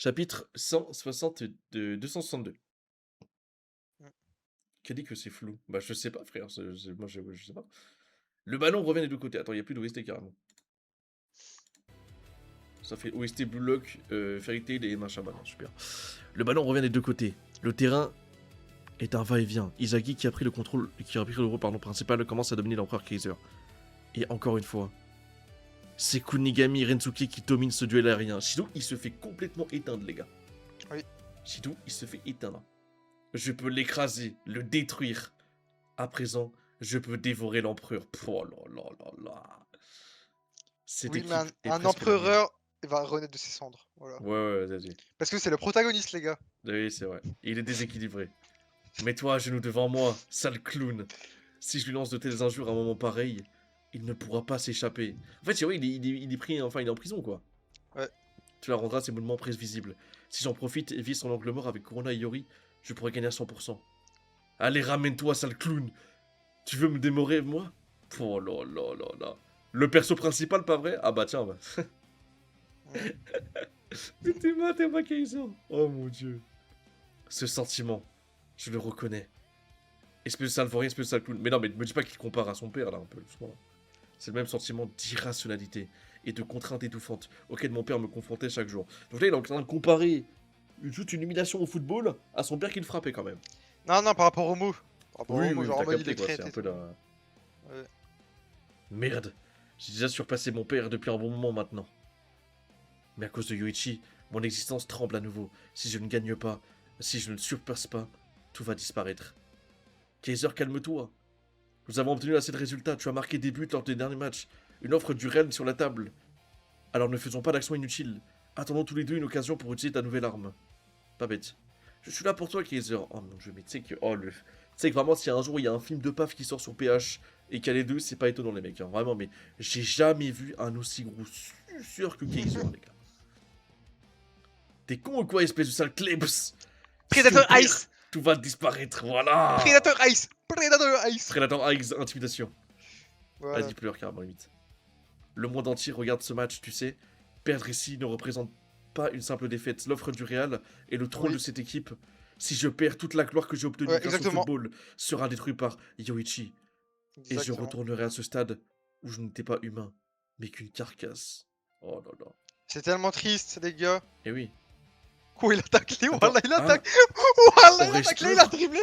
Chapitre 262. Mmh. Qui a dit que c'est flou? Bah, je sais pas, frère. Moi, je sais pas. Le ballon revient des deux côtés. Attends, il n'y a plus d'OST carrément. Ça fait OST Blue Lock, Fairy Tail et machin. Bah non, super. Le ballon revient des deux côtés. Le terrain est un va-et-vient. Izagi qui a pris le rôle principal commence à dominer l'empereur Kaiser. Et encore une fois, c'est Kunigami Rensuke qui domine ce duel aérien. Shido, il se fait complètement éteindre, les gars. Oui. Shido, il se fait éteindre. Je peux l'écraser, le détruire. À présent, je peux dévorer l'empereur. Oh là là là là. Cette Oui, équipe mais est un presque la mienne. empereur va renaître de ses cendres. Voilà. Ouais, vas-y. Parce que c'est le protagoniste, les gars. Oui, c'est vrai. Il est déséquilibré. Mets-toi à genoux devant moi, sale clown. Si je lui lance de telles injures à un moment pareil, il ne pourra pas s'échapper. En fait, ouais, il est pris, enfin, il est en prison, quoi. Ouais. Tu la rendras ses mouvements prévisibles. Si j'en profite et vise son angle mort avec Corona et Yori, je pourrais gagner à 100%. Allez, ramène-toi, sale clown. Tu veux me démorer, moi? Oh là là là là. Le perso principal, pas vrai? Ah bah tiens, bah. Mais t'es ma Kaiser. Oh mon dieu. Ce sentiment, je le reconnais. Espèce de sale vaurien, espèce de sale clown. Mais non, mais me dis pas qu'il compare à son père, là, un peu, doucement. C'est le même sentiment d'irrationalité et de contrainte étouffante auquel mon père me confrontait chaque jour. Donc là, il est en train de comparer toute une humiliation au football à son père qui le frappait quand même. Non, par rapport au mot. Par rapport Oui, au mot, genre t'as en mode il capté, le quoi, traite c'est un et peu tout. la... Ouais. Merde, j'ai déjà surpassé mon père depuis un bon moment maintenant. Mais à cause de Yoichi, mon existence tremble à nouveau. Si je ne gagne pas, si je ne le surpasse pas, tout va disparaître. Kaiser, calme-toi. Nous avons obtenu assez de résultats, tu as marqué des buts lors des derniers matchs. Une offre du Real sur la table. Alors ne faisons pas d'action inutile. Attendons tous les deux une occasion pour utiliser ta nouvelle arme. Pas bête. Je suis là pour toi, Kaiser. Oh mon dieu, mais tu sais que... Oh le... Tu sais que vraiment, s'il y a un jour, il y a un film de PAF qui sort sur PH et qu'il y a les deux, c'est pas étonnant, les mecs. Hein. Vraiment, mais j'ai jamais vu un aussi gros suceur que Kaiser, les gars. T'es con ou quoi, espèce de sale klebs? Predator Ice! Tout va disparaître, voilà. Predator Ice! Predator Ice! Predator Ice, intimidation. Voilà. Vas-y, pleure carrément, limite. Le monde entier regarde ce match, tu sais. Perdre ici ne représente pas une simple défaite. L'offre du Real et le trône Oui. de cette équipe. Si je perds, toute la gloire que j'ai obtenue Ouais, grâce au exactement. football sera détruite par Yoichi. Et je Exactement. retournerai à ce stade où je n'étais pas humain, mais qu'une carcasse. Oh là là. C'est tellement triste, les gars. Eh oui. Oh, il attaque les Attends, Wallah, il ah, attaque. Wallah, il aurais-je attaque là, il peur a dribblé.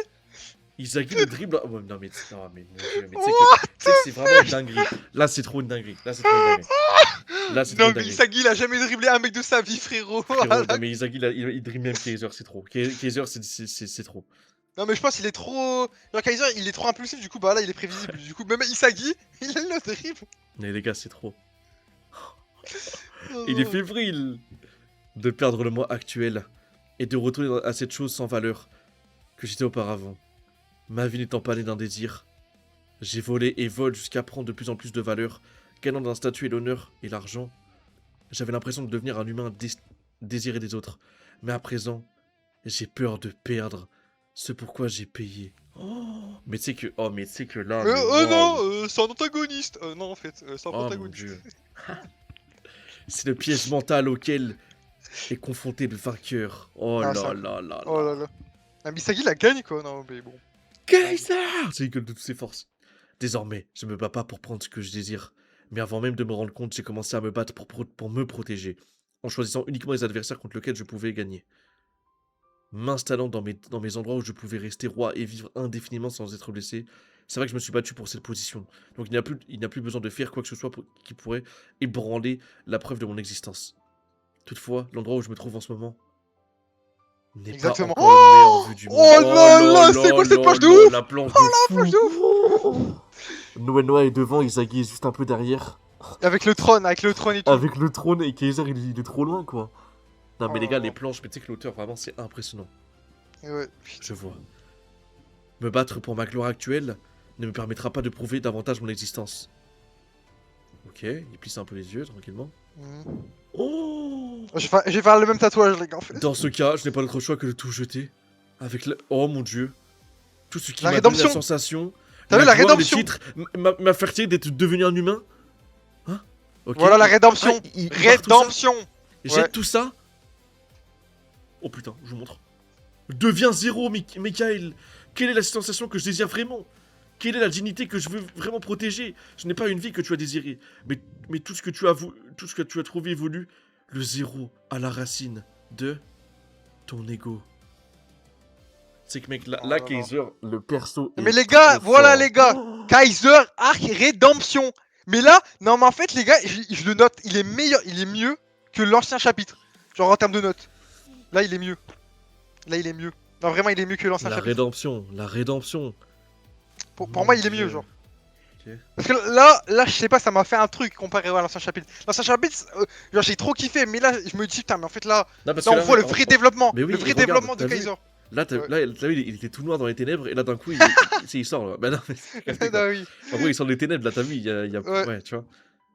Izagi le dribble. Oh, non, mais mon dieu, mais tu sais que c'est vraiment une dinguerie. Là, c'est trop une dinguerie. Là, c'est trop une dinguerie. Là, c'est trop Non, une mais dinguerie. Isagi, il a jamais dribblé un mec de sa vie, frérot. Frérot, Voilà. non, mais Izagi, il dribble même Kaiser, c'est trop. Kaiser, c'est trop. Non, mais je pense qu'il est trop. Genre, Kaiser, il est trop impulsif, du coup, bah là, il est prévisible. Du coup, même Isagi, il a le dribble. Mais les gars, c'est trop. Il est fébrile de perdre le moi actuel et de retourner à cette chose sans valeur que j'étais auparavant. Ma vie n'étant pas née d'un désir, j'ai volé et vole jusqu'à prendre de plus en plus de valeur, gagnant d'un statut et l'honneur et l'argent. J'avais l'impression de devenir un humain désiré des autres, mais à présent, j'ai peur de perdre ce pourquoi j'ai payé. Mais tu sais que là, mais Non, c'est un antagoniste. Non, en fait, c'est un oh mon protagoniste. dieu. C'est le piège mental auquel est confronté le vainqueur. Oh Ah, là ça- là là Oh là là. là. Ah, mais Isagi, la gagne, quoi. Non, mais bon. Kaiser! C'est l'école de toutes ses forces. Désormais, je me bats pas pour prendre ce que je désire. Mais avant même de me rendre compte, j'ai commencé à me battre pour me protéger. En choisissant uniquement les adversaires contre lesquels je pouvais gagner. M'installant dans mes endroits où je pouvais rester roi et vivre indéfiniment sans être blessé. C'est vrai que je me suis battu pour cette position. Donc il n'y a plus besoin de faire quoi que ce soit qui pourrait ébranler la preuve de mon existence. Toutefois, l'endroit où je me trouve en ce moment n'est pas Exactement. encore le meilleur vue du monde. Oh là là, c'est quoi cette planche de ouf? La planche Oh de la planche de fou. Noah est devant, Izagi est juste un peu derrière. Avec le trône et tout. Avec le trône et Kaiser il est trop loin quoi. Non mais Oh les gars, là les là. planches, mais tu sais que l'auteur vraiment c'est impressionnant. Et ouais. Je vois. Me battre pour ma gloire actuelle ne me permettra pas de prouver davantage mon existence. Ok, il plisse un peu les yeux tranquillement. Mhm. Oh! Je vais faire le même tatouage, les gars, en fait. Dans ce cas, je n'ai pas d'autre choix que de tout jeter. Avec le... Oh mon dieu. Tout ce qui La m'a donné la rédemption. sensation, T'as vu la gloire, rédemption? le titre, m'a fait d'être devenu un humain. Hein? Ok. Voilà la rédemption. Ah, il barre tout ça. Rédemption. Jette Ouais. tout ça. Oh putain, je vous montre. Deviens 0, Michael. Quelle est la sensation que je désire vraiment? Quelle est la dignité que je veux vraiment protéger? Ce n'est pas une vie que tu as désirée, mais tout ce que tout ce que tu as trouvé voulu, le 0 à la racine de ton ego. C'est que mec, là, Oh là là. Kaiser, le perso. Mais est les gars, trop voilà fort. les gars, Oh Kaiser Arc Rédemption. Mais là, non mais en fait les gars, je le note, il est meilleur, il est mieux que l'ancien chapitre. Genre en termes de notes. Là il est mieux. Là il est mieux. Non vraiment il est mieux que l'ancien la chapitre. rédemption, la rédemption. Pour Mon moi il est Dieu. mieux genre. Ok. Parce que là je sais pas, ça m'a fait un truc comparé à l'ancien chapitre. L'ancien chapitre, genre j'ai trop kiffé, mais là je me dis putain mais en fait là, Non, parce là que on là, voit le vrai développement. Mais oui, Le vrai et regarde, développement de t'as vu Kaiser. Là, Ouais. là, t'as vu, il était tout noir dans les ténèbres, et là, d'un coup, il sort, là. Bah non, mais c'est capté, quoi. Non, oui. En gros, il sort des ténèbres, là, t'as vu, Ouais. Ouais, tu vois.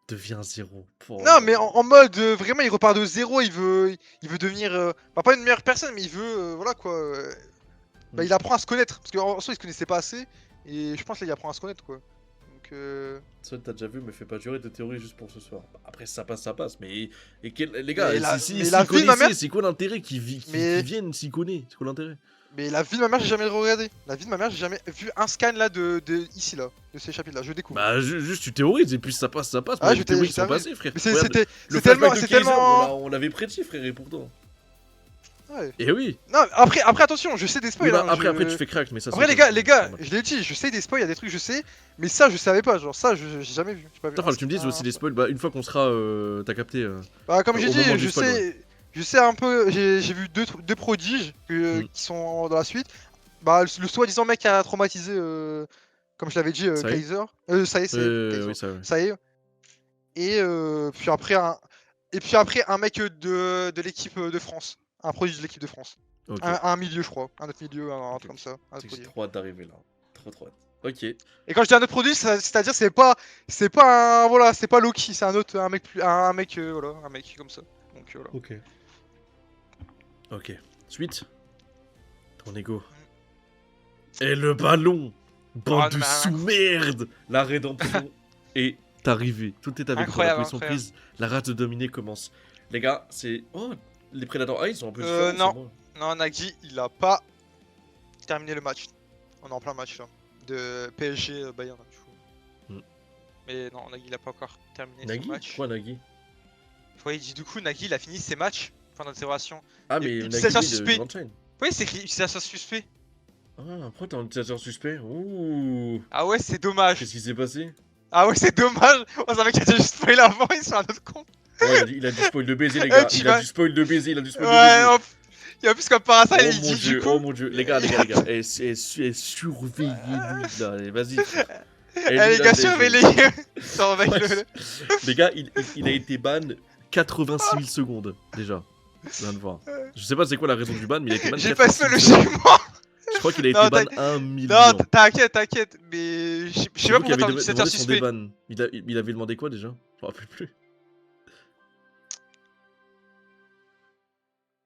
Deviens 0. Oh Non, là mais là. en mode vraiment, il repart de zéro. Il veut devenir, bah, pas une meilleure personne, mais il veut, voilà quoi. Bah, Mm. il apprend à se connaître parce qu'en soi, il se connaissait pas assez. Et je pense là, il apprend à se connaître quoi. Donc, Ça, t'as déjà vu, me fais pas jurer de théorie juste pour ce soir. Bah, après, ça passe, ça passe. Mais les gars, mais s'ils la vie de ma mère, connaissaient, c'est quoi l'intérêt mais, qu'ils viennent s'ils connaissent? C'est quoi l'intérêt? mais la vie de ma mère, j'ai jamais regardé. La vie de ma mère, j'ai jamais vu un scan là de ici là, de ces chapitres là. Je découvre. Bah, juste tu théorises, et puis ça passe, ça passe. Ah, Mais les théories je sont t'avoue. passées, frère. Mais Regarde, le c'est flashback tellement, de c'est Kaiser, tellement. on l'avait prédit, frère, et pourtant. Ouais. Et oui. Non, après attention, je sais des Oui, spoils. bah, hein, après, tu fais crack, mais ça, Après c'est les autre gars, chose. je l'ai dit, je sais des spoils, il y a des trucs que je sais, mais ça je savais pas, genre ça j'ai jamais vu, j'ai pas vu. Attends, fallait que tu me dises aussi des spoils, bah une fois qu'on sera, t'as capté, Bah comme j'ai au moment dit, du spoil, ouais. je sais un peu, j'ai vu deux prodiges Mm. qui sont dans la suite. Bah le soi-disant mec qui a traumatisé, comme je l'avais dit, Ça y est Kaiser. Ça y est, c'est Kaiser. Oui, ça, ouais. Ça y est. Et puis après un mec de l'équipe de France, un prodige de l'équipe de France. Ok. Un milieu je crois, un autre milieu, un Ok. truc comme ça. Un autre C'est que j'ai prodige. trop hâte d'arriver là. Trop hâte. Ok. Et quand je dis un autre produit, c'est-à-dire c'est pas un voilà, c'est pas Loki, c'est un autre un mec plus un mec voilà, un mec comme ça. Donc voilà. Ok. Ok. Suite. Ton ego. Et le ballon. Bande Oh, de non, mais sous-merde. La rédemption est arrivée. Tout est avec toi. La incroyable, pression incroyable. prise. La race de dominer commence. Les gars, c'est... Oh, les Predators. Ah, ils sont un peu différents. Non. c'est moi. Non, Nagui, il a pas terminé le match. On est en plein match là de PSG Bayern du coup. Mm. Mais non, Nagui il a pas encore terminé Nagui? son match. Quoi, Nagui? Oui, du coup Nagui il a fini ses matchs point d'interrogation. Ah, Et mais il Nagui, s'est de suspect. Sunshine. Oui, c'est écrit utilisateur suspect. Ah, pourquoi t'es un utilisateur suspect? Ouh. Ah ouais, c'est dommage. Qu'est-ce qui s'est passé? Ah ouais, c'est dommage. Oh, ça mec qui a déjà juste spoilé avant, il est sur un autre compte. Oh, il a du spoil de baiser, les Eh, gars. tu Il a vas- du spoil de baiser, il a du spoil de Ouais, baiser. hop. Et en plus, comme par hasard, il Oh mon dit dieu, du coup. oh mon dieu. Les gars. Et surveillez-lui, là. Vas-y, frère. Et Eh lui, les là, gars, j'ai- surveillez-les. Surveillez-le. Les gars, il a été ban 86 000 secondes, déjà. Je viens de voir. Je sais pas c'est quoi la raison du ban, mais il a été ban J'ai pas 86 fait 000 le secondes. jugement. Je crois qu'il a Non, été ban t'inquiète. 1 Non, million. t'inquiète, mais je sais C'est pas vous qui pourquoi t'as un avez utilisateur demandé son suspect. déban. Il avait demandé quoi déjà? Je me rappelle plus.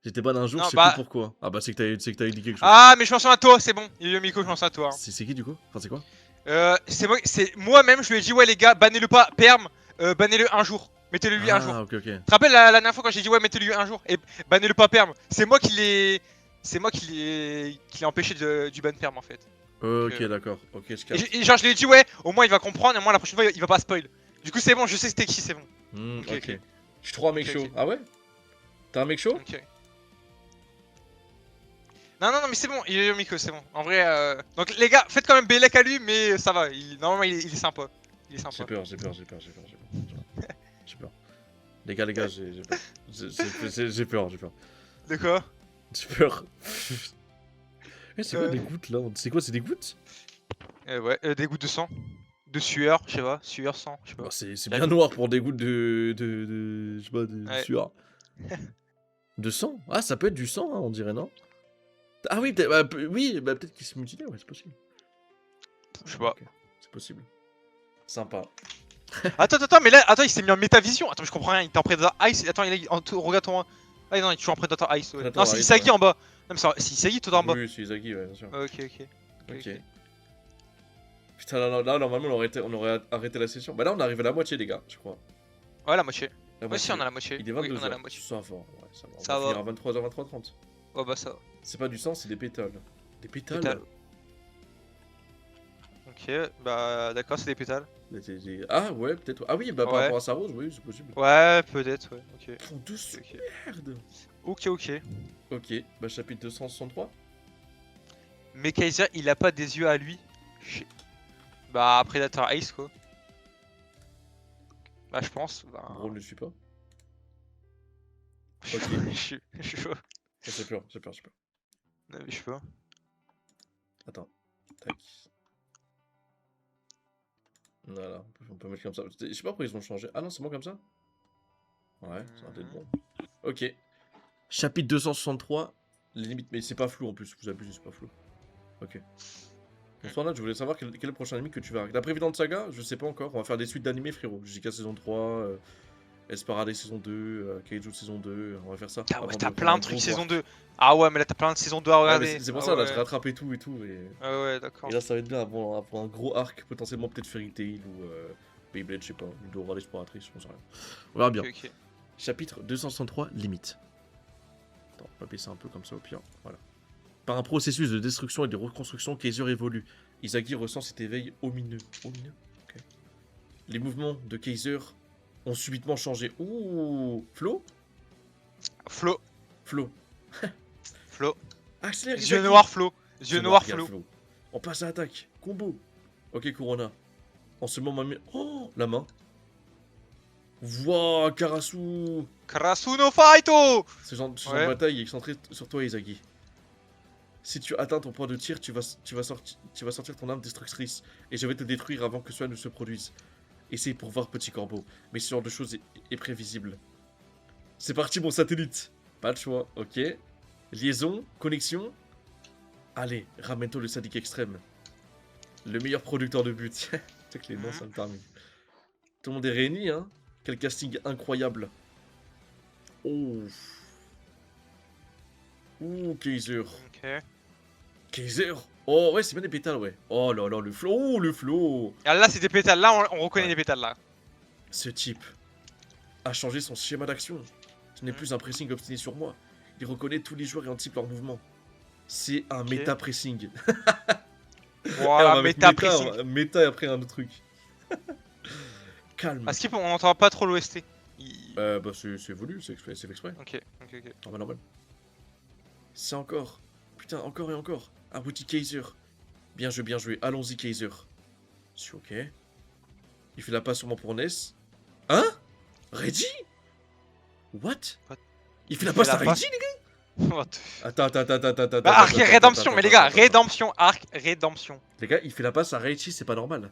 J'étais ban un jour, Non, je sais bah. plus pourquoi. Ah bah c'est que t'avais dit quelque chose. Ah, mais je m'en souviens à toi, c'est bon. Il y a eu Miko, je m'en souviens à toi. Hein. C'est qui du coup? Enfin c'est quoi? C'est moi-même, je lui ai dit, ouais, les gars, bannez-le pas, perm, bannez-le un jour. Mettez-le lui un jour. Ah ok. Tu te rappelles la dernière fois quand j'ai dit, ouais, mettez-le lui un jour et bannez-le pas perm. C'est moi qui l'ai. C'est moi qui l'ai empêché du ban perm en fait. Ok d'accord, ok je capte. Et genre, je lui ai dit, ouais, au moins il va comprendre, et au moins la prochaine fois il va pas spoil. Du coup, c'est bon, je sais c'était qui, c'est bon. Ok. Ok. Je suis trop un mec Ok, chaud. ok. Ah ouais? T'es un mec chaud? Ok. Non, mais c'est bon, il est Miko, c'est bon. En vrai, donc les gars, faites quand même Bélec à lui, mais ça va. Normalement, il est sympa. Il est sympa. J'ai peur. J'ai peur. Les gars, j'ai peur. J'ai peur. De quoi? J'ai peur. Eh, c'est quoi Euh. des gouttes là? C'est quoi, c'est des gouttes? Ouais, des gouttes de sang. De sueur, je sais pas. Sueur, sang, je sais pas. Bah, c'est bien noir pour des gouttes je sais pas, de Ouais. sueur. De sang? Ah, ça peut être du sang, hein, on dirait, non? Ah oui, oui, bah peut-être qu'il s'est mutilé, ouais, c'est possible. Je sais pas. Ok, c'est possible. Sympa. Attends, mais là, il s'est mis en métavision. Attends, je comprends rien. Il était en Predator Ice. Attends, regarde ton. Ah non, il est toujours en Predator Ice. Ouais. Predator Non, c'est Ice, Isagi ouais. en bas. Non, mais c'est Isagi tout en bas. Oui, c'est Izagi, ouais, bien sûr. Ok. Ok. Putain, là, normalement, on aurait arrêté la session. Bah là, on arrive à la moitié, les gars, je crois. Ouais, la moitié. La Ouais, si, moitié. on a la moitié. Il est Oui, 22 on a la h. moitié. Ça va, ouais, ça va. On Ça va va. finir à 23 h, 23h30. Ouais, bah ça va. C'est pas du sang, c'est des pétales. Des pétales. Pétales. Ok, bah d'accord, c'est des pétales. Ah ouais, peut-être. Ah oui, bah par Ouais. rapport à sa rose, oui, c'est possible. Ouais, peut-être, ouais. Ok. Font deux Ok. merde. Ok, ok. Ok, bah chapitre 263. Mais Kaiser, il a pas des yeux à lui. Bah, Predator Ace, quoi. Bah, je pense. Bah... Bro ne suit pas. je Ok. je suis chaud. J'ai peur, j'ai peur, j'ai peur. Non, mais je sais pas. Attends. Tac. Voilà, on peut mettre comme ça. Je sais pas pourquoi ils ont changé. Ah non, c'est bon comme ça? Ouais, ça va être bon. Ok. Chapitre 263. Les limites, mais c'est pas flou en plus, vous abusez, c'est pas flou. Ok. Bonsoir là, je voulais savoir quel est le prochain anime que tu vas arrêter. D'après Vidant Saga, je sais pas encore. On va faire des suites d'animés, frérot. JK saison 3, Esparade saison 2, Kaiju saison 2. On va faire ça. Ah ouais, avant t'as de plein prendre de un trucs gros saison arc. 2. Ah ouais, mais là, t'as plein de saison 2 à Ouais, mais regarder. c'est pour Ah ça, là, ouais. je rattrape et tout et tout. Ah ouais, d'accord. Et là, ça va être bien pour un gros arc, potentiellement peut-être Fairy Tail ou Beyblade, je sais pas. Une Dora l'exploratrice, on sait rien. On verra bien. Ok, ok. Chapitre 263, limite. Attends, on va baisser un peu comme ça au pire. Voilà. Par un processus de destruction et de reconstruction, Kaiser évolue. Izagi ressent cet éveil omineux. Omineux? Ok. Les mouvements de Kaiser ont subitement changé. Ouh! Flo? Flo. Flo. Flo. Accélère, Yeux Izagi. noirs, Flo. Yeux Yeux noirs, regarde, Flo. On passe à l'attaque. Combo. Ok, Corona. En ce moment, oh, la main. Wouah, Karasu. Karasuno Fighto. Ce genre de Ouais. bataille est centré sur toi, Izagi. Si tu atteins ton point de tir, tu vas sortir ton arme destructrice. Et je vais te détruire avant que cela ne se produise. Essaye pour voir, petit corbeau. Mais ce genre de choses est prévisible. C'est parti, mon satellite. Pas le choix, ok. Liaison, connexion. Allez, ramène-toi le sadique extrême. Le meilleur producteur de buts. Tu sais que les noms, ça me termine. Tout le monde est réuni, hein. Quel casting incroyable. Oh. Ouh, Kaiser. Ok. Kaiser. Oh, ouais, c'est bien des pétales, ouais. Oh là là, le flow. Oh, le flow. Ah, là, c'est des pétales. Là, on reconnaît Ouais. les pétales, là. Ce type a changé son schéma d'action. Ce n'est plus un pressing obstiné sur moi. Il reconnaît tous les joueurs et anticipe leurs mouvements. C'est un Ok. méta-pressing. Voilà, on va mettre méta pressing. méta et après un autre truc. Calme. À Skip, on n'entend pas trop l'OST. Bah c'est voulu, c'est exprès. Ok, ok, ok. Normal, normal. C'est encore. Putain, encore et encore. Abruti Kaiser. Bien joué. Allons-y, Kaiser. C'est ok. Il fait la passe sûrement pour Ness. Hein? Reggie? What? What? Il fait la passe à Reggie, les gars? What? Attends. Bah, arc rédemption, mais les gars, rédemption, arc rédemption. Les gars, il fait la passe à Reichi, c'est pas normal.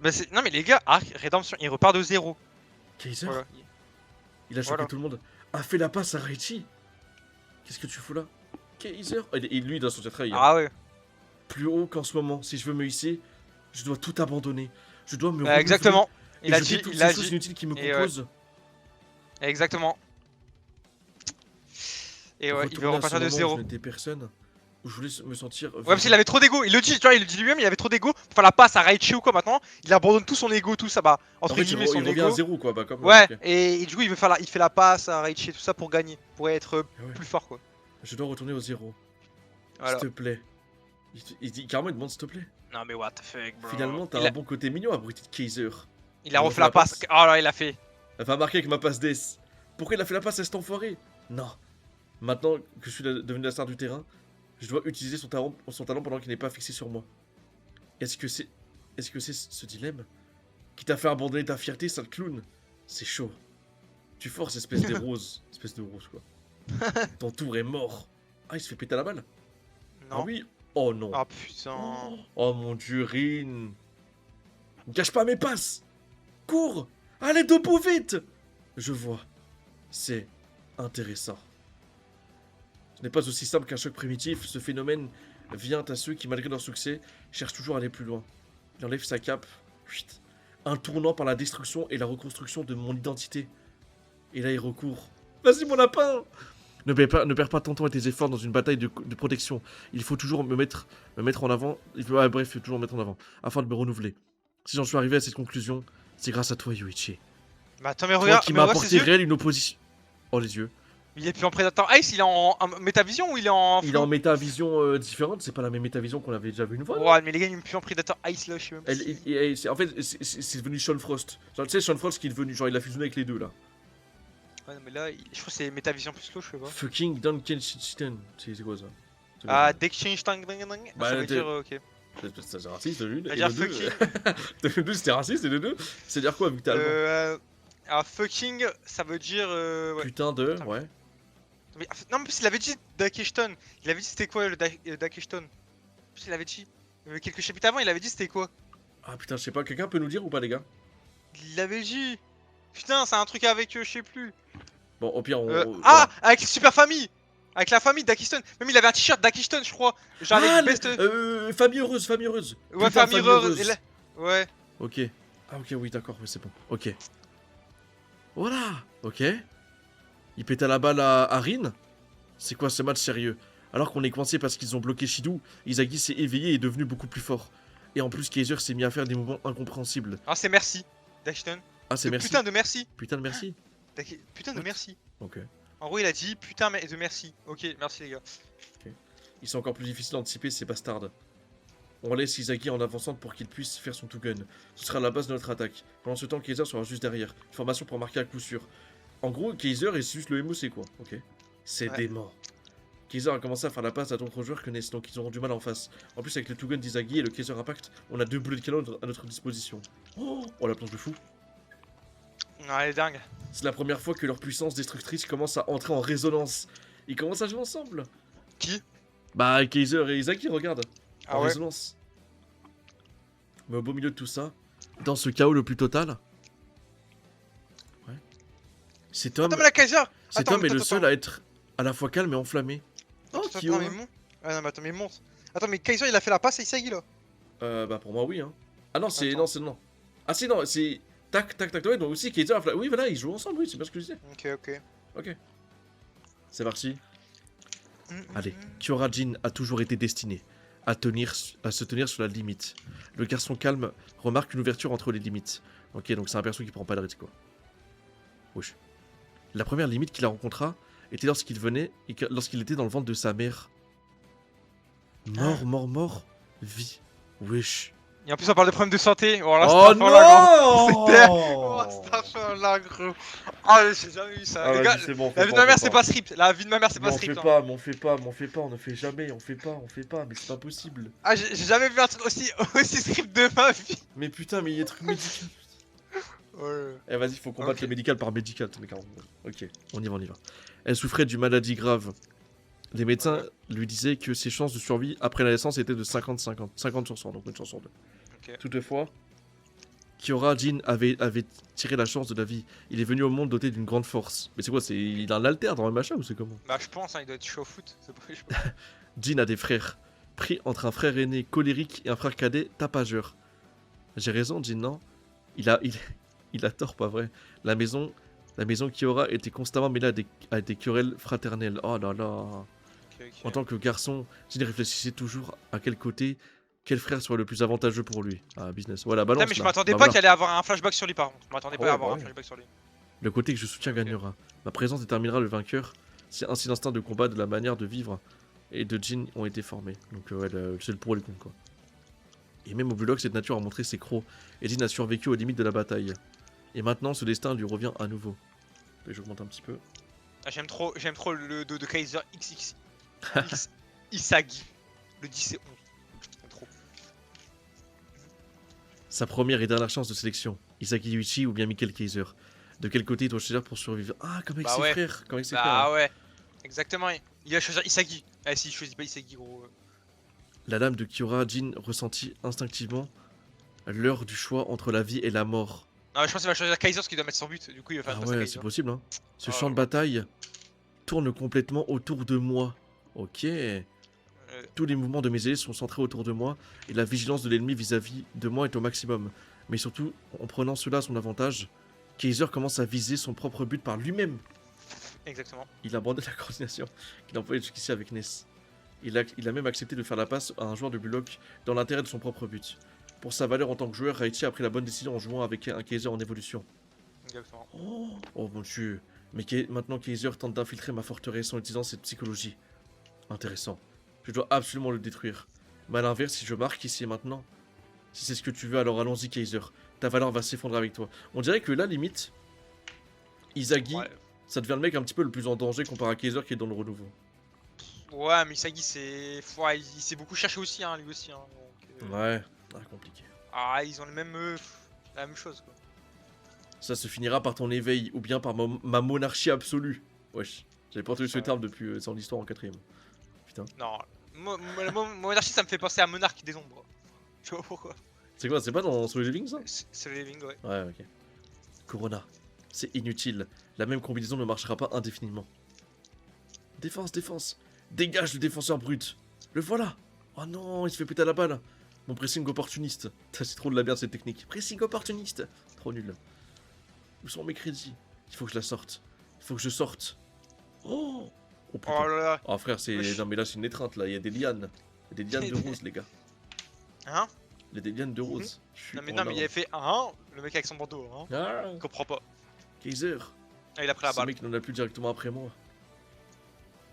Bah, non, mais les gars, arc rédemption, il repart de zéro. Kaiser, Voilà. il a choqué Voilà. tout le monde. A fait la passe à Reichi. Qu'est-ce que tu fous là? Kaiser. Et lui, il doit sortir trahir. Ah ouais. Plus haut qu'en ce moment. Si je veux me hisser, je dois tout abandonner. Je dois me Bah, renouveler exactement. et Il a jeter dit, toutes il ces a choses dit. inutiles qui me Et ouais. composent. Exactement. Et ouais, il veut Retourner à ce repartir de moment où zéro. je n'étais personne. Où je voulais me sentir. Ouais, parce qu'il avait trop d'ego. Il le dit, tu vois, il le dit lui-même, il avait trop d'ego. Pour faire la passe à Raichi ou quoi maintenant, il abandonne tout son ego, tout ça, bah, En entre fait, guillemets, il son revient à ego. zéro, quoi. Bah, comme, Ouais, ok. et du coup, il fait la passe à Raichi et tout ça pour gagner, pour être Ah ouais. plus fort, quoi. Je dois retourner au zéro. Voilà. S'il te plaît. Il dit carrément, il demande s'il te plaît. Non, mais what the fuck, bro. Finalement, t'as il a, un bon côté mignon, abruti de Kaiser. il a il refait la passe. Oh là, il a fait. Elle va marquer avec ma passe d'Es. Pourquoi il a fait la passe à cet enfoiré? Non. Maintenant que je suis devenu la star du terrain, je dois utiliser son talent pendant qu'il n'est pas fixé sur moi. Est-ce que c'est ce dilemme qui t'a fait abandonner ta fierté, sale clown? C'est chaud. Tu forces, espèce de rose. Espèce de rose, quoi. Ton tour est mort. Ah, il se fait péter la balle? Non. Ah oui? Oh non. Oh putain. Oh mon dieu, Rin. Ne gâche pas mes passes. Cours. Allez, debout, vite. Je vois. C'est intéressant. Ce n'est pas aussi simple qu'un choc primitif. Ce phénomène vient à ceux qui, malgré leur succès, cherchent toujours à aller plus loin. Il enlève sa cape. Chut. Un tournant par la destruction et la reconstruction de mon identité. Et là, il recourt. Vas-y, mon lapin. Ne perds pas ton temps et tes efforts dans une bataille de protection. Il faut toujours me mettre en avant. Il faut toujours me mettre en avant. Afin de me renouveler. Si j'en suis arrivé à cette conclusion, c'est grâce à toi, Yuichi. Mais attends, mais Toi regarde, qui mais m'as regarde ses apporté yeux. réel une opposition. Oh les yeux. Il est plus en Predator Ice, il est en métavision ou il est en Il est en flow? métavision différente, c'est pas la même métavision qu'on avait déjà vu une fois. Ouais, mais les gars, il est plus en Predator Ice là, je sais même pas. En fait, c'est devenu Sean Frost. Genre, tu sais, Sean Frost qui est devenu, genre, il a fusionné avec les deux là. Ouais, non, mais là, je crois que c'est métavision plus slow, je sais pas. Fucking Duncan Shichten. C'est quoi ça? C'est quoi, Ah, ça d'exchange tang dang dang. Bah, Ça veut t'es- dire, ok. C'est raciste de l'une. Ça Et veut de dire deux. fucking. De deux, c'était raciste et de deux. C'est dire quoi vu que t'es allemand? Alors, fucking, ça veut dire. Ouais. Putain de. Putain, Ouais. Mais, non, en plus, il avait dit Dakishton. Il avait dit c'était quoi le Dakishton? En plus, il avait dit. Quelques chapitres avant, il avait dit c'était quoi? Ah putain, je sais pas, quelqu'un peut nous dire ou pas, les gars? Il l'avait dit. Putain, c'est un truc avec je sais plus. Bon, au pire, Ah, avec Super Famille. Avec la famille d'Akishton. Même il avait un t-shirt d'Akishton, je crois. Genre Ah, avec best. famille heureuse, famille heureuse. Ouais, Putain, famille heureuse. et là- Ouais. Ok. Ah, ok, oui, d'accord, ouais, c'est bon. Ok. Voilà. Ok. Il pète à la balle à Rin. C'est quoi ce match sérieux? Alors qu'on est coincé parce qu'ils ont bloqué Shido, Izagi s'est éveillé et est devenu beaucoup plus fort. Et en plus, Kaiser s'est mis à faire des mouvements incompréhensibles. Ah, c'est merci. D'Akishton. Ah, c'est merci. Putain de merci. Putain de merci. Putain de merci. Ok. En gros, il a dit putain de merci. Ok, merci les gars. Ils sont encore plus difficiles à anticiper ces bastards. On laisse Izagi en avançant pour qu'il puisse faire son two-gun. Ce sera la base de notre attaque. Pendant ce temps, Kaiser sera juste derrière. Une formation pour marquer à coup sûr. En gros, Kaiser est juste le MOC quoi. Ok. C'est Ouais. dément. Kaiser a commencé à faire la passe à d'autres joueurs que Ness, donc ils auront du mal en face. En plus, avec le two-gun d'Izagi et le Kaiser Impact, on a deux boulets de canon à notre disposition. Oh, la planche de fou. Non, elle est dingue. C'est la première fois que leur puissance destructrice commence à entrer en résonance. Ils commencent à jouer ensemble. Qui? Bah, Kaiser et Izagi, regarde. Ah En ouais. résonance. Mais au beau milieu de tout ça, dans ce chaos le plus total, ouais, cet homme, Attends, mais la Kaiser. cet attends, homme est attends, le seul attends. à être à la fois calme et enflammé. Oh, Attends, Kyo. mais mon. Ah non, mais attends, mais monte. Attends, mais Kaiser il a fait la passe à Isagi là. Bah pour moi oui hein. Ah non c'est Attends. non c'est non. Ah si non c'est tac tac tac ouais donc aussi Kaiser oui voilà ils jouent ensemble oui c'est bien ce que je disais. Ok. C'est parti. Mm, Allez, Kyora Jin a toujours été destiné à se tenir sur la limite. Le garçon calme remarque une ouverture entre les limites. Ok, donc c'est un perso qui prend pas de risque, quoi. Wesh. La première limite qu'il a rencontra était lorsqu'il était dans le ventre de sa mère. Mort, vie. Wesh. Et en plus, on parle de problèmes de santé. Oh là, Oh non c'est la gros. Ah, j'ai jamais vu ça. Les gars, c'est bon, la vie de ma mère, c'est pas script. La vie de ma mère, c'est pas on script. fait hein. pas, on fait pas, on ne fait jamais, on fait pas, mais c'est pas possible. Ah, j'ai jamais vu un truc aussi script de ma vie. Mais putain, mais il y a des trucs médicaux. Ouais. Eh vas-y, faut combattre Ok. le médical par médical, tous les gars. Ok, on y va. Elle souffrait d'une maladie grave. Les médecins lui disaient que ses chances de survie après la naissance étaient de 50-50. 50 sur 100, donc une chance sur deux. Ok. Toutefois, Kyora Jin avait tiré la chance de la vie. Il est venu au monde doté d'une grande force. Mais c'est quoi, il a un alter dans le machin ou c'est comment? Bah, je pense, hein, il doit être chaud au foot. C'est pas, je sais pas. Jin a des frères. Pris entre un frère aîné colérique et un frère cadet tapageur. J'ai raison, Jin, non? Il a tort, pas vrai. La maison Kyora était constamment mêlée à des querelles fraternelles. Oh là là. Ok. En tant que garçon, Jin réfléchissait toujours à quel frère serait le plus avantageux pour lui. Ah, business. Voilà, balance. Putain, mais je là. m'attendais Bah, pas voilà. qu'il allait avoir un flashback sur lui, par contre. Je m'attendais Ah pas ouais, à avoir bah un ouais. flashback sur lui. Le côté que je soutiens gagnera. Ma présence déterminera le vainqueur. C'est ainsi l'instinct de combat, de la manière de vivre et de Jin ont été formés. Donc ouais, c'est le pour et le contre quoi. Et même au Bullock, cette nature a montré ses crocs, et Jin a survécu aux limites de la bataille. Et maintenant, ce destin lui revient à nouveau. Et j'augmente un petit peu. Ah, j'aime trop le dos de Kaiser XX. Isagi. Le 10 et 11. J'aime trop. Sa première et dernière chance de sélection. Isagi Yuichi ou bien Michael Kaiser. De quel côté il doit choisir pour survivre? Ah, comme avec Bah ses ouais. frères. Comme avec ses frères. Bah ouais. Exactement. Il va choisir Isagi. Ah, si, il choisit pas Isagi, gros. La lame de Kyora Jin ressentit instinctivement l'heure du choix entre la vie et la mort. Non, je pense qu'il va choisir Kaiser parce qu'il doit mettre son but. Du coup, il va faire Ah une passe à ouais, Kaiser. c'est possible hein. Ce Ah champ de ouais. bataille tourne complètement autour de moi. Ok. Tous les mouvements de mes alliés sont centrés autour de moi et la vigilance de l'ennemi vis-à-vis de moi est au maximum. Mais surtout, en prenant cela à son avantage, Kaiser commence à viser son propre but par lui-même. Exactement. Il abandonne la coordination qu'il employait jusqu'ici avec Ness. Il a même accepté de faire la passe à un joueur de Bullock dans l'intérêt de son propre but. Pour sa valeur en tant que joueur, Raichi a pris la bonne décision en jouant avec un Kaiser en évolution. Exactement. Oh mon dieu. Mais maintenant Kaiser tente d'infiltrer ma forteresse en utilisant cette psychologie. Intéressant. Je dois absolument le détruire. Mais à l'inverse, si je marque ici et maintenant, si c'est ce que tu veux, alors allons-y Kaiser. Ta valeur va s'effondrer avec toi. On dirait que là, limite, Izagi, Ouais. ça devient le mec un petit peu le plus en danger comparé à Kaiser qui est dans le renouveau. Ouais, mais Isagi, c'est. Ouais, il s'est beaucoup cherché aussi, hein, lui aussi. Hein, donc, Ouais, compliqué. Ah, ils ont la même chose, quoi. Ça se finira par ton éveil, ou bien par ma monarchie absolue. Wesh, j'avais pas entendu ce Ça- terme depuis son histoire en 4ème. Putain. Non, monarchie, ça me fait penser à Monarque des Ombres. Tu vois pourquoi? C'est quoi, c'est pas dans Solo Living ça? C'est le living, ouais. Ouais, ok. Corona. C'est inutile. La même combinaison ne marchera pas indéfiniment. Défense, défense. Dégage le défenseur brut. Le voilà. Oh non, il se fait péter à la balle. Mon pressing opportuniste. C'est trop de la merde cette technique. Pressing opportuniste. Trop nul. Où sont mes crédits? Il faut que je la sorte. Il faut que je sorte. Oh, oh putain. Oh là là. Oh frère, c'est... Wesh. Non mais là c'est une étreinte là, il y a des lianes. Il y a des lianes de rose les gars. Hein? Il y a des lianes de rose. Je suis Non, mais en non, mais il larmes. avait fait un, le mec avec son bandeau, hein. Ah, Il comprend pas. Kaiser. Ah, il a pris la Ce balle. mec n'en a plus directement après moi.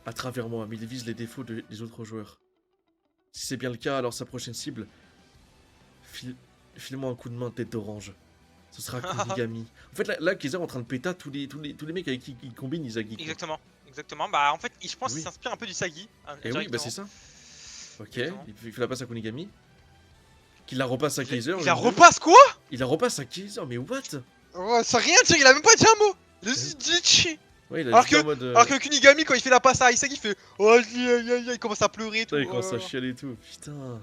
À travers moi, mais il vise les défauts des autres joueurs. Si c'est bien le cas, alors sa prochaine cible... File-moi un coup de main tête d'orange. Ce sera Kunigami. En fait là Kaiser est en train de péta tous les mecs avec qui il combine Izagi. Quoi. Exactement. Exactement. Bah, en fait, je pense Oui. qu'il s'inspire un peu du Sagi. Et oui, bah c'est ça. Ok, Exactement. il fait la passe à Kunigami. Qu'il la repasse à Kaiser. Il la le- repasse quoi? Il la repasse à Kaiser, mais what? Ouais, ça rien dire, il a même pas dit un mot. Il a juste dit. Ouais, il a Alors juste en mode... Alors que Kunigami, quand il fait la passe à Isagi, il fait oh, aïe, aïe, aïe, il commence à pleurer et tout. Putain, il commence Oh à là là. chialer et tout. Putain.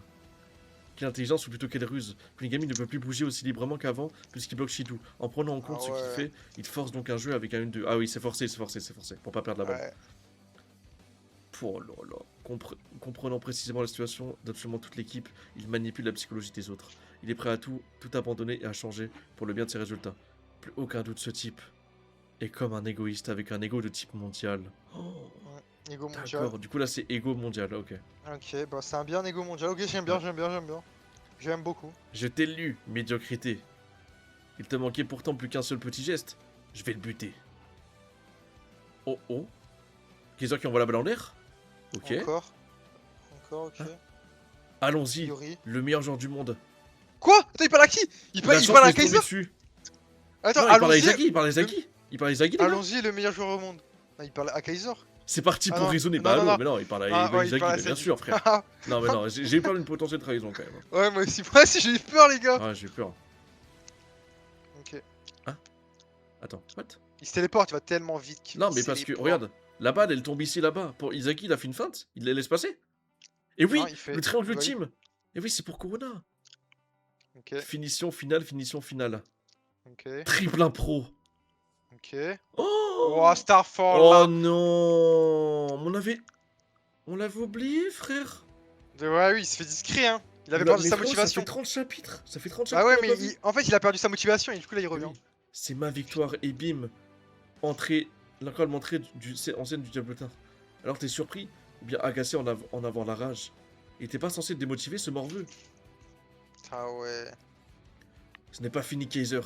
Quelle intelligence ou plutôt quelle ruse. Kunigami ne peut plus bouger aussi librement qu'avant puisqu'il bloque Shido. En prenant en compte Ah ce qu'il ouais. fait, il force donc un jeu avec un 1-2. Ah oui, c'est forcé. Pour pas perdre la balle. Ouais. Oh là là. Comprenant précisément la situation d'absolument toute l'équipe, il manipule la psychologie des autres. Il est prêt à tout abandonner et à changer pour le bien de ses résultats. Plus aucun doute, ce type est comme un égoïste avec un ego de type mondial. Oh, Ego mondial. d'accord, du coup là c'est ego mondial, ok. Ok, bah c'est un bien ego mondial. Ok, j'aime bien. J'aime beaucoup. Je t'ai lu, médiocrité. Il te manquait pourtant plus qu'un seul petit geste. Je vais le buter. Oh oh. Kaiser qui envoie la balle en l'air. Ok. Encore, ok. Allons-y. Yuri. Le meilleur joueur du monde. Quoi? Attends, il parle à qui? Il La parle chance à de tomber Kaiser? dessus. Attends, Non, il parle à allons-y. Izagi, il parle à Izagi. Il parle à Izagi, les gars. Allons-y, le meilleur joueur au monde. Non, il parle à Kaiser. C'est parti Ah pour non, raisonner. non, Bah non, non, non. mais non, il parle à Ah, ouais, il Izagi, parle à mais bien Izagi. sûr, frère. Non, mais non, j'ai eu peur d'une potentielle trahison quand même. Ouais, moi aussi j'ai eu peur, les gars. Ah, j'ai eu peur. Ok. Attends, what? Il se téléporte, il va tellement vite. qu'il Non, mais se parce que, téléporte. regarde, la balle, elle tombe ici, là-bas. Pour Izagi, il a fait une feinte. Il la laisse passer. Et oui, Non, il fait- le triangle oui. ultime. Et oui, c'est pour Corona. Ok, Finition finale. ok, Triple impro. ok. Oh, Oh, Starfall oh là. non. On l'avait oublié, frère. Ouais, oui, il se fait discret, hein. Il avait Mais perdu sa frérot, motivation. Ça fait 30 chapitres. Ça fait 30 Ah chapitres. ouais, qu'on mais l'a pas vu. en fait, il a perdu sa motivation et du coup, là, il Eh revient. oui, c'est ma victoire et bim. L'incroyable entrée en scène du diablotin. Alors t'es surpris ou bien agacé en avoir la rage. Et t'es pas censé te démotiver ce morveux. Ah ouais. Ce n'est pas fini, Kaiser.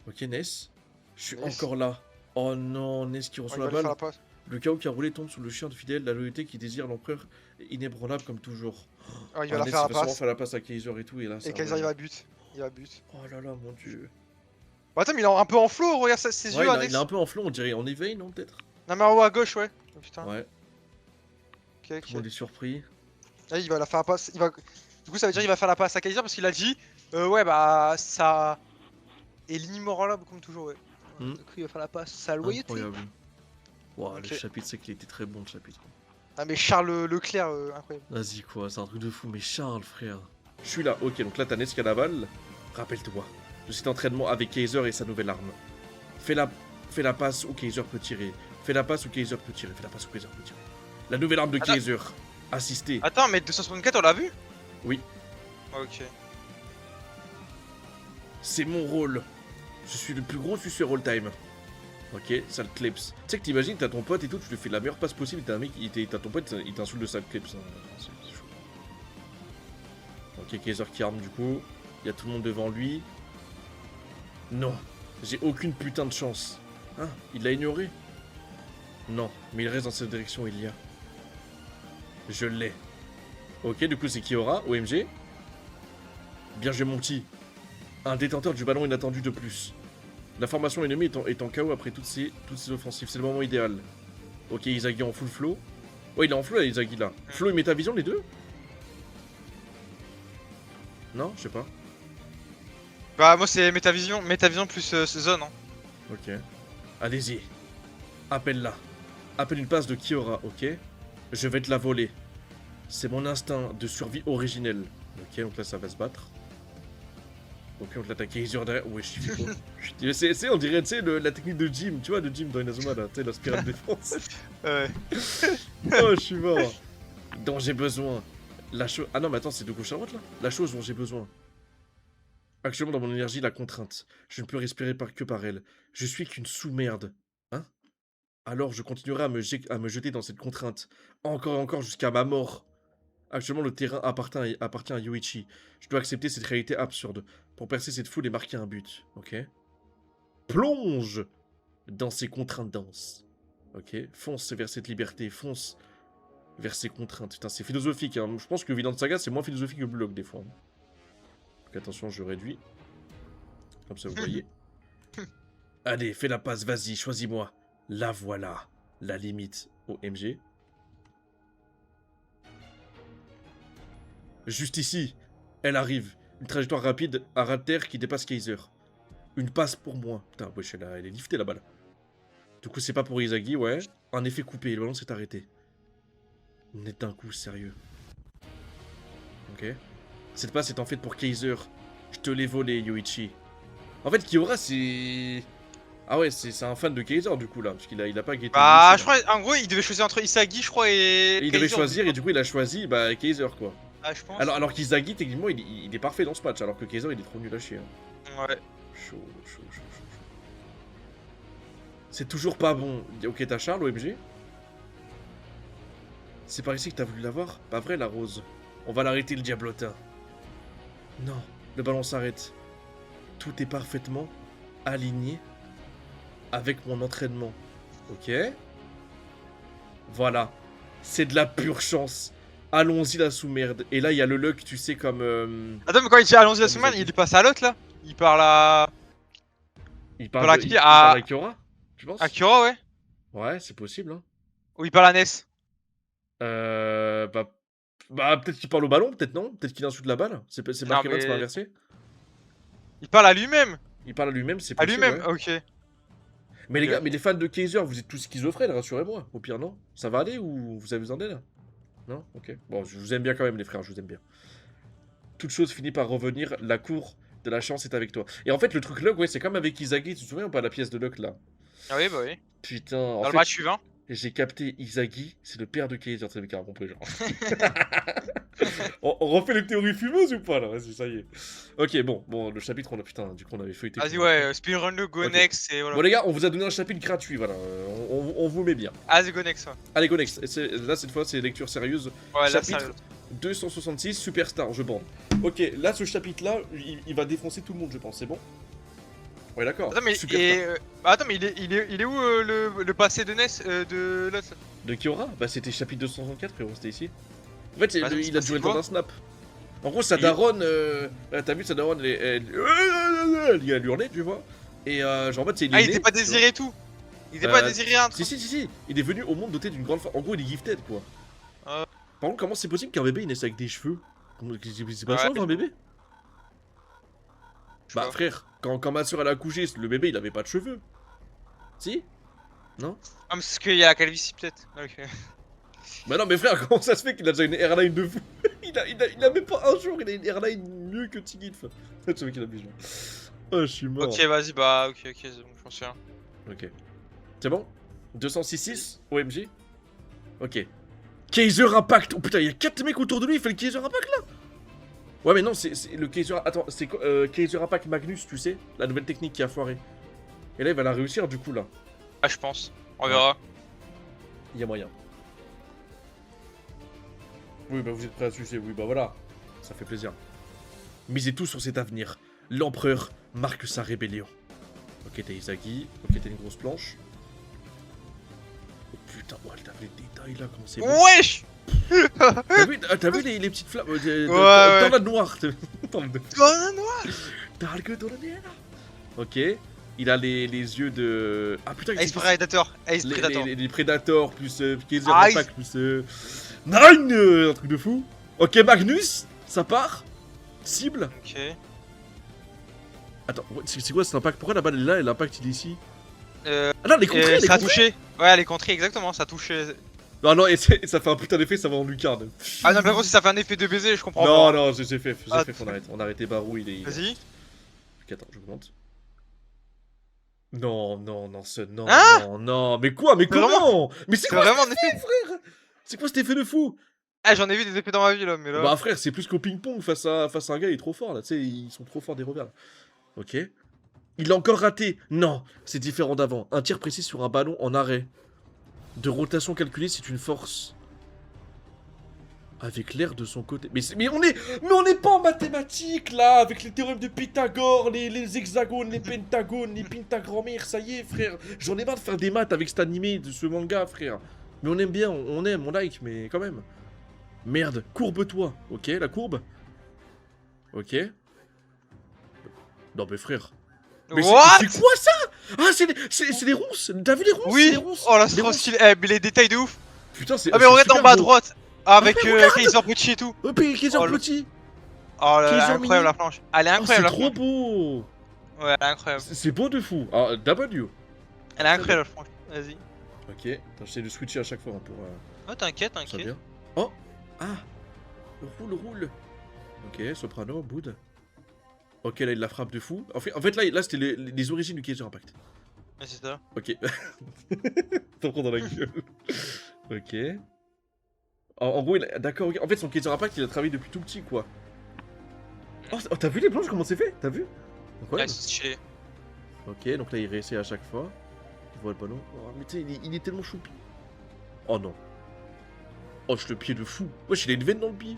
Ok, Ness. Je suis Ness. encore là. Oh non, Ness qui Ouais, reçoit il la va lui faire balle. la passe. Le chaos qui a roulé tombe sous le chien de fidèle, la loyauté qui désire l'empereur est inébranlable comme toujours. Oh, il va la Ness, faire la il va sûrement passe. faire la passe à Kaiser et tout, et là ça Et Kaiser, va- il va but. Il va but. Oh là là, mon dieu. Bah, attends, mais il est un peu en flow, regarde ses Ouais, yeux, il est Ness. un peu en flot, on dirait en éveil, non, peut-être. Non, mais en haut à gauche, ouais. Oh, putain. Ouais, Ok, tout le ok. monde est surpris. Là, il va la faire la passe. Du coup, ça veut dire qu'il va faire la passe à Kaiser parce qu'il a dit ouais, bah, ça est l'inémorable comme toujours, ouais. Hmm. Du coup, il va faire la passe. Ça a loyauté. Incroyable. Wow, Ok. le chapitre, c'est qu'il était très bon, le chapitre. Ah, mais Charles Leclerc, incroyable. Vas-y, quoi, c'est un truc de fou, mais Charles, frère. Je suis là, ok, donc là, t'as Ness qui a la balle. Rappelle-toi, je suis d'entraînement avec Kaiser et sa nouvelle arme. Fais la passe où Kaiser peut tirer. Fais la passe où Kaiser peut tirer. Fais la passe où Kaiser peut tirer. La nouvelle arme de Attends. Kaiser. Assisté. Attends, mais 264, on l'a vu? Oui. Ok. C'est mon rôle. Je suis le plus gros suceur all-time. Ok, sale clips. Tu sais que t'imagines, t'as ton pote et tout, tu lui fais la meilleure passe possible, t'as un mec, t'as ton pote, il t'insulte de sale clips. Hein. C'est chaud. Ok, Kaiser qui arme du coup. Il y a tout le monde devant lui. Non, j'ai aucune putain de chance. Hein, il l'a ignoré? Non, mais il reste dans cette direction, il y a. Je l'ai. Ok, du coup c'est Kiora, OMG. Bien joué mon petit. Un détenteur du ballon inattendu de plus. La formation ennemie est en KO après toutes ces offensives. C'est le moment idéal. Ok, Izagi en full flow. Oh, il est en flow là, Izagi là. Flow et métavision les deux? Non, je sais pas. Bah moi c'est métavision plus zone. Hein. Ok. Allez-y. Appelle-la. Appelle une passe de Kiora, ok? Je vais te la voler. C'est mon instinct de survie originel. Ok, donc là ça va se battre. Ok, on l'attaque Kaiser derrière. Ouais, je suis quoi? C'est, on dirait, tu sais, la technique de Jim, tu vois, de Jim dans Inazuma là, tu sais, la spirale de défense. Ouais. Oh, je suis mort. Dont j'ai besoin. La chose. Ah non, mais attends, c'est de gauche à droite là? La chose dont j'ai besoin. Actuellement dans mon énergie, la contrainte. Je ne peux respirer que par elle. Je suis qu'une sous-merde. Hein? Alors je continuerai à me jeter dans cette contrainte. Encore et encore jusqu'à ma mort. Actuellement, le terrain appartient à Yoichi. Je dois accepter cette réalité absurde. Pour percer cette foule et marquer un but. Ok? Plonge dans ces contraintes denses. Ok? Fonce vers cette liberté. Fonce vers ces contraintes. Putain, c'est philosophique. Hein. Je pense que Vinland Saga, c'est moins philosophique que Block des fois. Donc attention, je réduis. Comme ça, vous voyez. Allez, fais la passe, vas-y, choisis-moi. La voilà. La limite. OMG. Juste ici, elle arrive. Une trajectoire rapide à ras de terre qui dépasse Kaiser. Une passe pour moi. Putain, wesh, elle est liftée la balle. Du coup, c'est pas pour Izagi, ouais. Un effet coupé, le ballon s'est arrêté. Net d'un coup, sérieux. Ok. Cette passe est en fait pour Kaiser. Je te l'ai volé, Yoichi. En fait, Kiora, c'est... Ah ouais, c'est un fan de Kaiser du coup là, parce qu'il a pas guetté. Bah Yoichi, je crois, en gros il devait choisir entre Isagi je crois et... et il devait choisir et du coup il a choisi bah, Kaiser quoi. Ah je pense. Alors qu'Izagi techniquement il est parfait dans ce match, alors que Kaiser il est trop nul à chier. Hein. Ouais. Chaud. C'est toujours pas bon. Ok, t'as Charles, OMG. C'est par ici que t'as voulu l'avoir? Pas vrai, la rose. On va l'arrêter, le diablotin. Non, le ballon s'arrête. Tout est parfaitement aligné avec mon entraînement. Ok. Voilà. C'est de la pure chance. Allons-y, la sous-merde. Et là, il y a le luck, tu sais, comme... Attends mais quand il dit allons-y la semaine, il est passé à l'autre là? Il parle à... Il parle à parle qui? il parle à Kiora, tu penses? Akira ouais? Ouais, c'est possible, hein. Ou il parle à Ness? Bah... Bah, peut-être qu'il parle au ballon, peut-être non. Peut-être qu'il insulte la balle. C'est Non, marqué 20, mais... c'est pas inversé. Il parle à lui-même? Il parle à lui-même, c'est À possible, lui-même, ouais. ok. Mais les Ok. gars, mais les fans de Kaiser, vous êtes tous schizophrènes, rassurez-moi. Au pire, non? Ça va aller ou vous avez besoin d'aide? Non? Ok. Bon, je vous aime bien quand même, les frères, je vous aime bien. Toute chose finit par revenir, la cour de la chance est avec toi. Et en fait, le truc Luck, ouais, c'est comme avec Izagi, tu te souviens ou pas la pièce de Luck là? Ah oui, bah oui. Putain, en Dans le fait, match suivant. j'ai capté Izagi, c'est le père de Kaiser, c'est le mec qui a compris, genre. on refait les théories fumeuses ou pas là? Vas-y, ça y est. Ok, bon, le chapitre, on a putain, du coup, on avait feuilleté. Vas-y, ouais, speedrun le go Ok. next et voilà. Bon, les gars, on vous a donné un chapitre gratuit, voilà. On vous met bien. Vas-y, go next, ouais. Allez, go next. Là, cette fois, c'est lecture sérieuse. Ouais, là, Chapitre sérieux. 266, Superstar, je bande. Ok, là, ce chapitre-là, il va défoncer tout le monde, je pense, c'est bon? Ouais, d'accord. Attends, mais, attends, mais il est où le passé de Ness de l'autre? De Kiora? Bah, c'était chapitre 264, frérot, c'était ici. En fait, Bah, il a joué le temps quoi d'un snap. En gros, sa daronne, t'as vu, sa daronne, elle a hurlé, tu vois. Et genre, en fait, c'est Ah, il était pas désiré et tout? Il était pas désiré un truc? Si, il est venu au monde doté d'une grande force. En gros, il est gifted, quoi. Par contre, comment c'est possible qu'un bébé il naisse avec des cheveux? C'est pas chaud, un bébé? Bah, frère, quand ma soeur elle a accouché, le bébé il avait pas de cheveux. Si? Non? Ah, mais c'est parce qu'il y a la calvitie, peut-être. Ok. Bah non, mais frère, comment ça se fait qu'il a déjà une airline de fou? il a même pas un jour, il a une airline mieux que Tigif. Ce mec il a besoin. Oh, je suis mort. Ok, vas-y, bah, ok, c'est bon, je m'en souviens. Ok. C'est bon? 266 OMG? Ok. Kaiser Impact! Oh putain, il y a 4 mecs autour de lui, il fait le Kaiser Impact là! Ouais, mais non, c'est le Kaiser. Attends, c'est Kaiser Impact Magnus, tu sais? La nouvelle technique qui a foiré. Et là, il va la réussir du coup là. Ah, je pense. On verra. Il y a moyen. Oui, bah vous êtes prêts à sucer, oui, bah voilà. Ça fait plaisir. Misez tout sur cet avenir. L'empereur marque sa rébellion. Ok, t'as Izagi. Ok, t'as une grosse planche. Oh putain, ouais, t'as vu les détails là, comment c'est beau. Wesh. T'as vu les petites flammes Ouais, dans la noire. Dans le noir. dark dans la noire. Ok. Il a les yeux de. Ah putain, Ace Predator. Ace les, Predator. les Predators plus Kaiser Ah, Impact plus. Nine un truc de fou. Ok, Magnus, ça part. Cible. Ok. Attends, c'est quoi cet impact? Pourquoi la balle est là et l'impact il est ici? Euh, Ah non, les contrées, les ça a contrées. touché. Ouais, les contrées, exactement, ça a touché. Non, non, et ça fait un putain d'effet, ça va en lucarne. Ah non, mais bon, si ça fait un effet de baiser, je comprends Non, pas. non, j'ai fait, Ah, on a arrêté Barou, il est. Vas-y. Ok, attends, j'augmente. Non, non, non, non, Hein? non, non, mais quoi? Mais C'est vraiment- comment? Mais c'est C'est quoi vraiment un cet effet. effet, frère? C'est quoi cet effet de fou? Ah, j'en ai vu des effets dans ma vie là, mais là. Bah frère, c'est plus qu'au ping-pong face à un gars, il est trop fort là, tu sais, ils sont trop forts des revers là. Ok. Il a encore raté. Non, c'est différent d'avant. Un tir précis sur un ballon en arrêt. De rotation calculée, c'est une force. Avec l'air de son côté. Mais on est pas en mathématiques là, avec les théorèmes de Pythagore, les hexagones, les pentagones, les pentagrammaires, ça y est frère. J'en ai marre de faire des maths avec cet animé, de ce manga frère. Mais on aime bien, on aime, on like, mais quand même. Merde, courbe-toi. Ok, la courbe. Ok. Non mais frère. Mais What? c'est quoi ça? Ah, c'est les rousses. T'as vu les rousses? C'est Oui. les rousses. Oh là, Les c'est trop rousses. stylé. Eh, mais les détails de ouf. Putain, c'est. Ah, mais c'est regarde en super bas à beau. droite. Avec Ah, mais regarde. Kaiser Pucci et tout. Oh, puis Kaiser Oh, le- petit. Oh là là, Kaiser incroyable mini. la planche. Elle est Oh, c'est incroyable la trop planche. beau. Ouais, elle est incroyable. C'est beau de fou. Ah, W. Elle est incroyable la planche. Vas-y. Ok. Attends, j'essaie de switcher à chaque fois hein, pour Oh, t'inquiète, ça t'inquiète. bien. Oh. Ah. Roule. Ok, soprano, boud. Ok, là il la frappe de fou. En fait là c'était les origines du Kaiser Impact. Ouais, c'est ça. Ok. T'en prends dans la gueule. Ok. En gros, d'accord, ok. En fait, son Kaiser Impact, il a travaillé depuis tout petit, quoi. Oh, t'as vu les planches, comment c'est fait? T'as vu? Ouais, Incroyable. c'est stylé. Ok, donc là, il réessaie à chaque fois. Il voit le ballon. Oh, mais tu sais, il est tellement choupi. Oh non. Oh, je le pied de fou. Wesh, il a une veine dans le pied.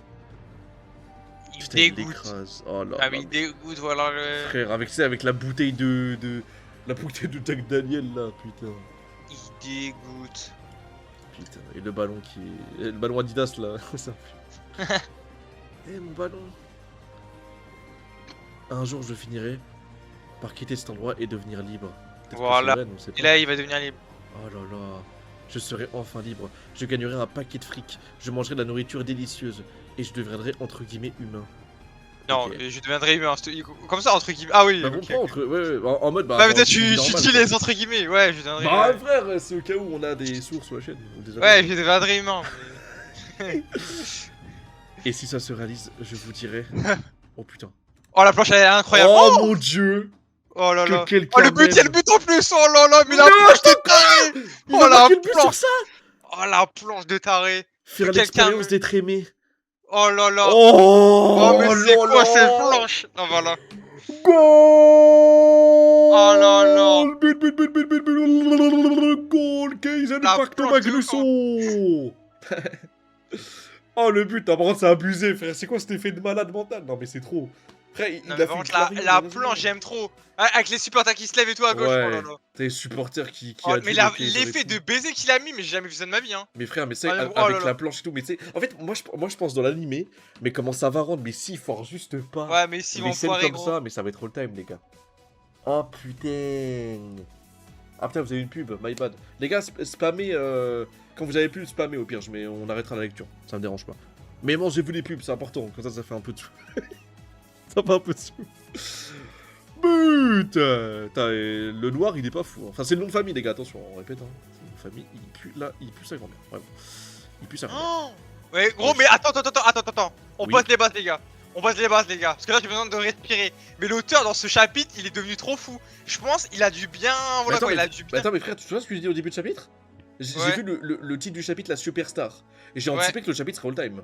Il Putain, il dégoûte. l'écrase. Oh là Ah, là, mais il dégoûte, voilà le. frère, avec ça, avec la bouteille de... La bouteille de Jack Daniel, là, putain. Il dégoûte. Putain, et le ballon qui est... Le ballon Adidas, là. Ça fait... Eh, mon ballon. Un jour, je finirai par quitter cet endroit et devenir libre. Peut-être que Voilà. c'est vrai, on sait pas. Et là, il va devenir libre. Oh là là. Je serai enfin libre. Je gagnerai un paquet de fric. Je mangerai de la nourriture délicieuse. Et je deviendrai entre guillemets humain. Non, Ok. mais je deviendrai humain. Comme ça, entre guillemets. Ah oui, Bah, ok. bon, pas entre... ouais, en mode... Bah, Bah, mais toi, dans une vie tu normale, dis quoi. les entre guillemets. Ouais, je deviendrai. Bah, frère, c'est au cas où on a des sources sur la chaîne. ou des Ouais, amis. je deviendrai humain. Et si ça se réalise, je vous dirai... Oh putain. Oh, la planche, elle est incroyable. Oh mon dieu. Oh là Que là. quelqu'un Oh, le but, il y a le m'aime. but en plus. Oh là là, mais la Non, planche de taré. Il Oh a la marqué le but sur planche. ça. Oh la planche de taré. Faire quelqu'un l'expérience me- d'être aimé. Oh là là. Oh, Oh, mais c'est là quoi là. cette planche? Non, voilà. Goal. Oh là là. But. Goal. Kaiser La Impact planche de Magnusso. Oh, le but, par contre, c'est abusé, frère. C'est quoi cet effet de malade mental? Non, mais c'est trop. Frère, il Non, a mais fait par une contre, la clarinette, planche, j'aime trop. Ah, avec les supporters qui se lèvent et tout à gauche. Oh là Ouais, là. t'as les supporters qui Oh, adulent mais le Kaiser et l'effet tout. de baiser qu'il a mis, mais j'ai jamais vu ça de ma vie, hein. Mais frère, mais c'est Ah, mais- oh avec là là. la planche et tout, mais tu sais, en fait, moi je pense dans l'animé, mais comment ça va rendre, mais s'ils forcent juste pas Ouais, mais s'ils les vont scènes foirer, comme gros. ça, mais ça va être all time, les gars. Oh putain. Ah putain, vous avez une pub, my bad. Les gars, spammez, quand vous avez plus, spammez au pire, on arrêtera la lecture, ça me dérange pas. Mais mangez-vous les pubs, c'est important, comme ça fait un peu de sous. Ça fait un peu de sous. But. Putain, le noir, il est pas fou. Hein. Enfin, c'est le nom de famille, les gars, attention, on répète. Hein. C'est le nom de famille, il pue, là, il pue sa grand-mère, vraiment. Il pue sa grand-mère. Oh ouais, gros, mais attends. On Oui. passe les bases, les gars. On passe les bases, les gars. Parce que là, j'ai besoin de respirer. Mais l'auteur, dans ce chapitre, il est devenu trop fou. Je pense il a dû bien. Voilà attends, quoi, il mais- a dû bien. Attends, mais frère, tu vois ce que j'ai dit au début du chapitre? J'ai Ouais. vu le titre du chapitre, la superstar. Et j'ai Ouais. anticipé que le chapitre serait all time.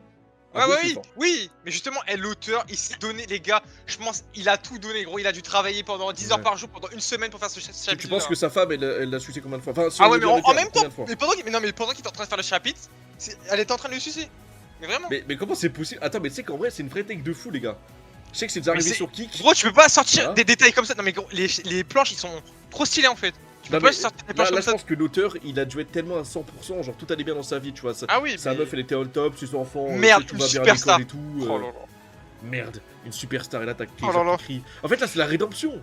Ouais, Un peu ouais, plus oui, fort. oui, mais justement, l'auteur, il s'est donné, les gars, je pense, il a tout donné, gros, il a dû travailler pendant 10 heures Ouais. par jour, pendant une semaine pour faire ce chapitre. Tu penses que sa femme, elle l'a sucé combien de fois? Enfin, si Ah on ouais, veut mais dire le en terme, même temps, combien de fois mais pendant qu'il était en train de faire le chapitre, elle était en train de le sucer. Mais vraiment. mais comment c'est possible? Attends, mais tu sais qu'en vrai, c'est une vraie take de fou, les gars. Je sais que c'est déjà arrivé c'est- sur Kick. Gros, tu peux pas sortir Voilà. des détails comme ça. Non, mais gros, les planches, ils sont trop stylés en fait. Tu peux Non, pas mais sortir des là, planches là, comme je ça. pense que l'auteur, il a dû être tellement à 100%, genre tout allait bien dans sa vie, tu vois. Ah oui, Sa mais- meuf, elle était on top, ses enfants, Merde, tout une va bien à l'école superstar. et tout. Oh là là. Merde, une superstar, et là, t'as Oh là là. qui crie. En fait, là, c'est la rédemption.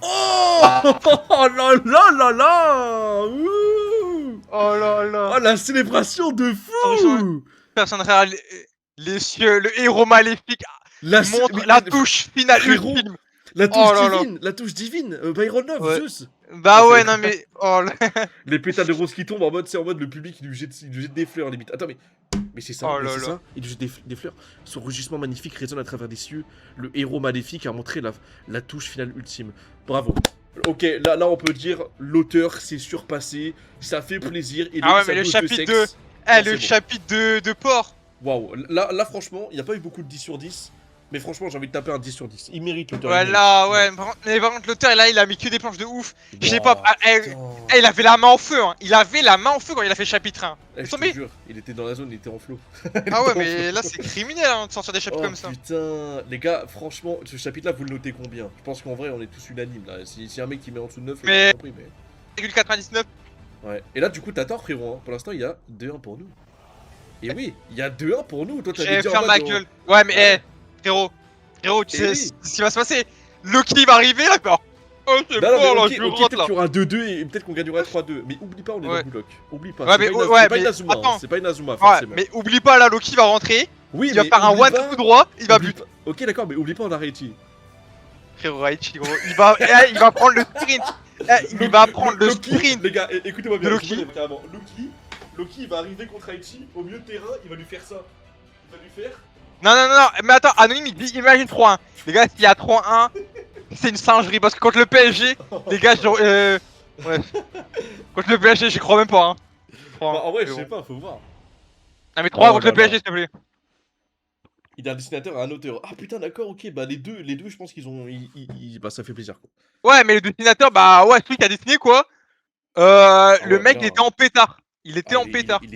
Oh Oh là là là là Ouh. Oh là là. Oh, la célébration de Oh, fou. Personne réelle, les cieux, le héros maléfique La montre mais- la mais- touche finale frérot, ultime. La touche Oh là là. divine, la touche divine, Byron Love, Ouais. Zeus. Bah Ah, ouais, c'est- non mais. Oh là. Les pétales de rose qui tombent en mode, c'est en mode le public il lui jette des fleurs limite. Attends mais c'est ça, Oh mais là c'est là. ça. Il lui jette des fleurs. Son rugissement magnifique résonne à travers des cieux. Le héros maléfique a montré la touche finale ultime. Bravo. Ok, là on peut dire l'auteur s'est surpassé, ça fait plaisir. Et Ah ouais, sa mais le dose de chapitre sexe, 2. non, Eh, le c'est bon. chapitre de Port. Waouh, là franchement, il n'y a pas eu beaucoup de 10 sur 10. Mais franchement, j'ai envie de taper un 10 sur 10. Il mérite l'auteur. il Voilà, mérite. ouais. Mais par contre, l'auteur, là, il a mis que des planches de ouf. Je sais pas. Waouh, Ah, putain. il avait la main au feu, hein. Il avait la main au feu quand il a fait chapitre 1. Eh, je te tombé. jure, il était dans la zone, il était en flow. Ah ouais, mais là, c'est criminel hein, de sortir des chapitres Oh comme ça. putain, les gars, franchement, ce chapitre-là, vous le notez combien? Je pense qu'en vrai, on est tous unanimes là. Si un mec qui met en dessous de 9, Mais- j'ai compris, mais. 0,99. Ouais. Et là, du coup, t'as tort, frérot. Hein. Pour l'instant, il y a 2-1 pour nous. Et oui, il y a 2-1 pour nous. Toi, t'avais J'ai dit en ferme mode, ma oh, gueule. Ouais, mais Ouais. frérot, tu Eh sais oui. ce qui va se passer. Loki va arriver là, peur. Oh, c'est Non, non, fort là, mais je ok, rentre peut-être là. qu'il y aura 2-2 et peut-être qu'on gagnera 3-2. Mais oublie pas, on est Ouais. dans Bullock. Oublie pas. Ouais, c'est mais- pas, ouais, c'est pas mais Inazuma. Hein. attends. C'est pas Inazuma, Ouais, forcément. mais oublie pas là, Loki va rentrer. Oui, Il va mais faire un oublie one pas- tout droit. Il va oublie buter. pas- Ok, d'accord, mais oublie pas, on a Raichi. Frérot, Raichi, gros. Il va prendre le sprint. Il va prendre le Loki, sprint. les gars, écoutez-moi bien. de Loki. écoutez-moi carrément. Loki, il va arriver contre Raichi au milieu de terrain. Il va lui faire ça. Il va lui faire. Non, non, non, mais attends, Anonyme, il dit imagine 3-1. Les gars, s'il y a 3-1, c'est une singerie. Parce que contre le PSG, les gars, ouais. Contre le PSG, j'y crois même pas. Hein. 3-1, Bah, en vrai, c'est je sais bon. pas, faut voir. Non, mais 3 Oh contre là le PSG, là. s'il te plaît. Il est un dessinateur et un auteur. Ah putain, d'accord, ok. Bah, les deux, je pense qu'ils ont. Bah, ça fait plaisir quoi. Ouais, mais le dessinateur, bah ouais, celui qui a dessiné quoi. Ah Le ouais, mec, mais il là- était en pétard. Il était Ah, en pétard. il